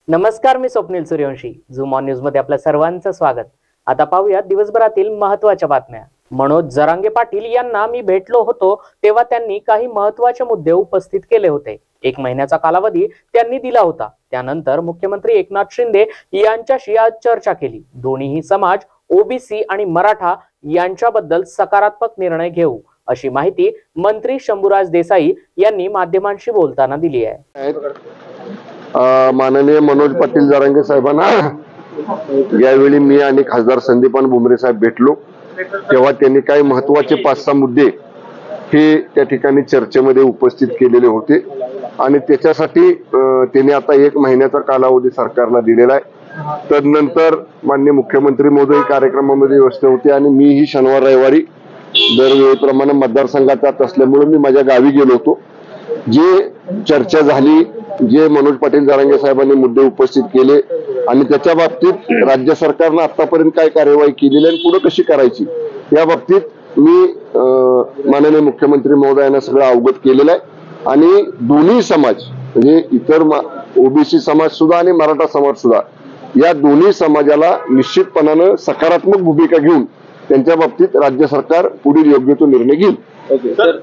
नमस्कार, मी Swapnil Suryavanshi. Zoom on news मध्ये आपल्या सर्वांचं स्वागत. आता पाहूया दिवसभरातील महत्त्वाच्या बातम्या. मनोज जरांगे पाटील यांना मी भेटलो होतो तेव्हा त्यांनी काही महत्त्वाचे मुद्दे उपस्थित केले होते. 1 महिन्याचा कालावधी त्यांनी दिला होता. त्यानंतर मुख्यमंत्री एकनाथ शिंदे यांच्याशी आज चर्चा केली. दोन्ही समाज ओबीसी आणि मराठा यांच्याबद्दल सकारात्मक निर्णय घेऊ अशी माहिती मंत्री शंभूराज देसाई यांनी माध्यमांशी बोलताना दिली आहे. माननीय मनोज पाटील जरांगे साहेबांना यावेळी मी आणि खासदार संदीपान भुमरे साहेब भेटलो तेव्हा त्यांनी काही महत्वाचे 5-6 मुद्दे हे त्या ठिकाणी चर्चेमध्ये उपस्थित केलेले होते आणि त्याच्यासाठी त्यांनी आता 1 महिन्याचा कालावधी सरकारला दिलेला आहे. तदनंतर माननीय मुख्यमंत्री महोदय कार्यक्रमामध्ये व्यस्त होते आणि मीही शनिवार रविवारी दरवेळेप्रमाणे मतदारसंघात जात असल्यामुळे मी माझ्या गावी गेलो होतो. जे चर्चा झाली, जे मनोज पाटील जरांगे साहेबांनी मुद्दे उपस्थित केले आणि त्याच्या बाबतीत राज्य सरकारनं आतापर्यंत काय कार्यवाही केलेली आणि पुढे कशी करायची या बाबतीत मी माननीय मुख्यमंत्री महोदयांना सगळं अवगत केलेलं आहे. आणि दोन्ही समाज म्हणजे इतर ओबीसी समाज सुद्धा आणि मराठा समाज सुद्धा या दोन्ही समाजाला निश्चितपणानं सकारात्मक भूमिका घेऊन त्यांच्या बाबतीत राज्य सरकार पुढील योग्य तो निर्णय घेईल. सर,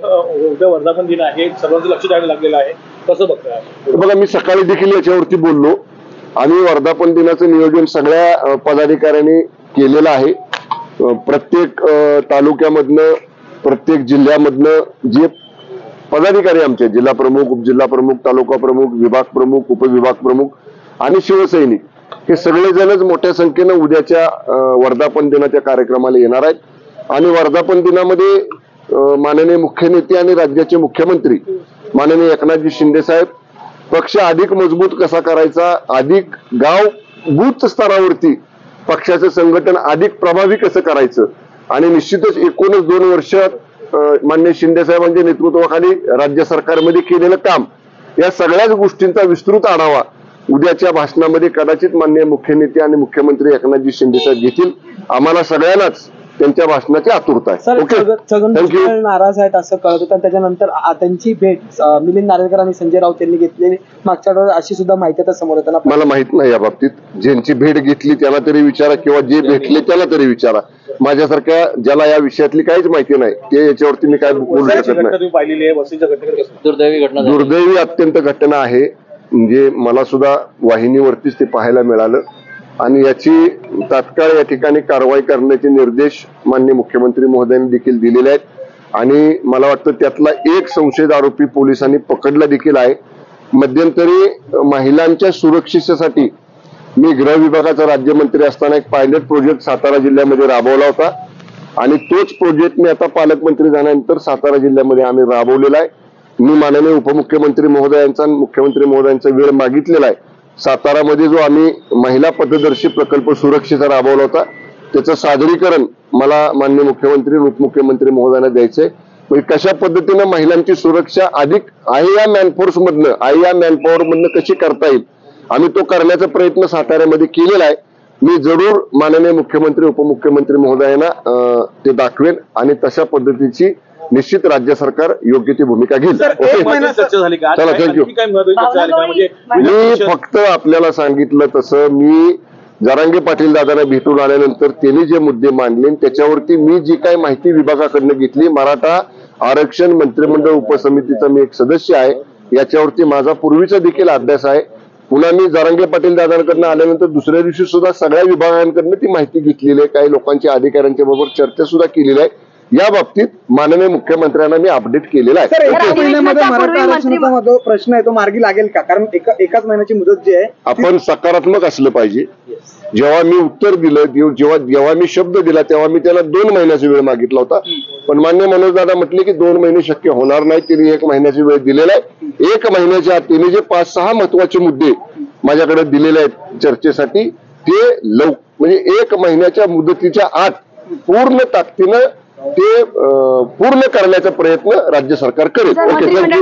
उद्या वर्धापन दिन आहे, सर्वांचं लक्ष द्यायला लागलेलं आहे, कसं बघताय? बघा, मी सकाळी देखील याच्यावरती बोललो. आम्ही वर्धापन दिनाचं नियोजन सगळ्या पदाधिकाऱ्यांनी केलेलं आहे. प्रत्येक तालुक्यामधनं, प्रत्येक जिल्ह्यामधनं जे पदाधिकारी आमचे जिल्हा प्रमुख, उपजिल्हा प्रमुख, तालुका प्रमुख, विभाग प्रमुख, उपविभाग प्रमुख आणि शिवसैनिक हे सगळेजणच मोठ्या संख्येनं उद्याच्या वर्धापन दिनाच्या कार्यक्रमाला येणार आहेत. आणि वर्धापन दिनामध्ये माननीय मुख्य नेते आणि राज्याचे मुख्यमंत्री माननीय एकनाथजी शिंदे साहेब पक्ष अधिक मजबूत कसा करायचा, अधिक गाव बूथ स्तरावरती पक्षाचं संघटन अधिक प्रभावी कसं करायचं आणि निश्चितच 2 वर्षात माननीय शिंदे साहेबांच्या नेतृत्वाखाली राज्य सरकारमध्ये केलेलं काम या सगळ्याच गोष्टींचा विस्तृत आढावा उद्याच्या भाषणामध्ये कदाचित माननीय मुख्य नेते आणि मुख्यमंत्री एकनाथजी शिंदे साहेब घेतील. आम्हाला सगळ्यांनाच त्यांच्या भाषणाची आतुरता आहे. ओके, नाराज आहेत असं कळत होतं. त्याच्यानंतर त्यांची भेट मिलिंद नार्वेकर आणि संजय राऊत यांनी घेतलेली मागच्या आठवड्यात अशी सुद्धा माहिती आता समोर येताना मला माहित नाही या बाबतीत. ज्यांची भेट घेतली त्याला तरी विचारा किंवा जे भेटले त्याला तरी विचारा. माझ्यासारख्या ज्याला या विषयातली काहीच माहिती नाही ते याच्यावरती मी काय बोलू शकत नाही. दुर्दैवी अत्यंत घटना आहे. म्हणजे मला सुद्धा वाहिनीवरतीच ते पाहायला मिळालं आणि याची तात्काळ या ठिकाणी कारवाई करण्याचे निर्देश माननीय मुख्यमंत्री महोदयांनी देखील दिलेले आहेत. आणि मला वाटतं त्यातला एक संशयित आरोपी पोलिसांनी पकडला देखील आहे. मध्यंतरी महिलांच्या सुरक्षेसाठी मी गृह विभागाचा राज्यमंत्री असताना एक पायलट प्रोजेक्ट सातारा जिल्ह्यामध्ये राबवला होता आणि तोच प्रोजेक्ट मी आता पालकमंत्री झाल्यानंतर सातारा जिल्ह्यामध्ये आम्ही राबवलेला आहे. मी माननीय उपमुख्यमंत्री महोदयांचा मुख्यमंत्री महोदयांचा वेळ मागितलेला आहे. सातारामध्ये जो आम्ही महिला पथदर्शी प्रकल्प सुरक्षेचा राबवला होता त्याचं सादरीकरण मला माननीय मुख्यमंत्री उपमुख्यमंत्री महोदयांना द्यायचंय. म्हणजे कशा पद्धतीनं महिलांची सुरक्षा अधिक आहे या मॅनफोर्स मधनं कशी करता येईल आम्ही तो करण्याचा प्रयत्न साताऱ्यामध्ये केलेला आहे. मी जरूर माननीय मुख्यमंत्री उपमुख्यमंत्री महोदयांना ते दाखवेन आणि तशा पद्धतीची निश्चित राज्य सरकार योग्य ती भूमिका घेईल. चला, थँक्यू. मी फक्त आपल्याला सांगितलं तसं मी जरांगे पाटील दादांना भेटून आल्यानंतर त्यांनी जे मुद्दे मांडले त्याच्यावरती मी जी काही माहिती विभागाकडनं घेतली, मराठा आरक्षण मंत्रिमंडळ उपसमितीचा मी एक सदस्य आहे, याच्यावरती माझा पूर्वीचा देखील अभ्यास आहे. पुन्हा मी जरांगे पाटील दादांकडनं आल्यानंतर दुसऱ्या दिवशी सुद्धा सगळ्या विभागांकडनं ती माहिती घेतलेली आहे. काही लोकांच्या अधिकाऱ्यांच्या बरोबर चर्चा सुद्धा केलेली आहे. या बाबतीत माननीय मुख्यमंत्र्यांना मी अपडेट केलेला आहे. मराठा आरक्षणाचा प्रश्न आहे तो मार्गी लागेल का? कारण एकाच महिन्याची मुदत जी आहे आपण सकारात्मक असलं पाहिजे. जेव्हा मी उत्तर दिलं, जेव्हा मी शब्द दिला तेव्हा मी त्याला 2 महिन्याचा वेळ मागितला होता. पण मान्य मनोज दादा म्हटले की 2 महिने शक्य होणार नाही. त्यांनी 1 महिन्याचा वेळ दिलेला आहे. 1 महिन्याच्या आत त्यांनी जे 5-6 महत्वाचे मुद्दे माझ्याकडे दिलेले आहेत चर्चेसाठी ते म्हणजे 1 महिन्याच्या मुदतीच्या आत पूर्ण ताकदीनं ते पूर्ण करण्याचा प्रयत्न राज्य सरकार करेल. Okay, thank you.